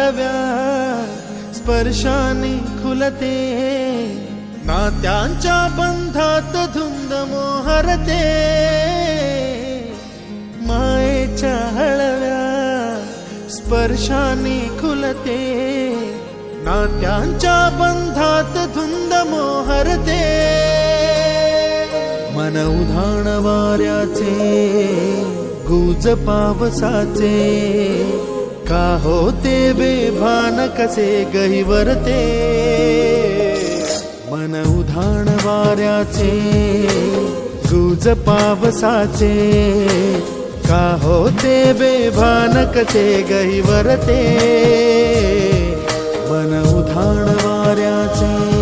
हळव्या स्पर्शाने खुलते, नात्यांच्या बंधात धुंद मोहरते, मायेच्या हळव्या स्पर्शाने खुलते, नात्यांच्या बंधात धुंद मोहरते, मन उधाण वाऱ्याचे गुज पावसाचे, का होते बेभान कसे गहिवरते, मन उधाण वाऱ्याचे गुज पावसाचे, का होते बेभान कसे गहिवरते, मन उधाण वाऱ्याचे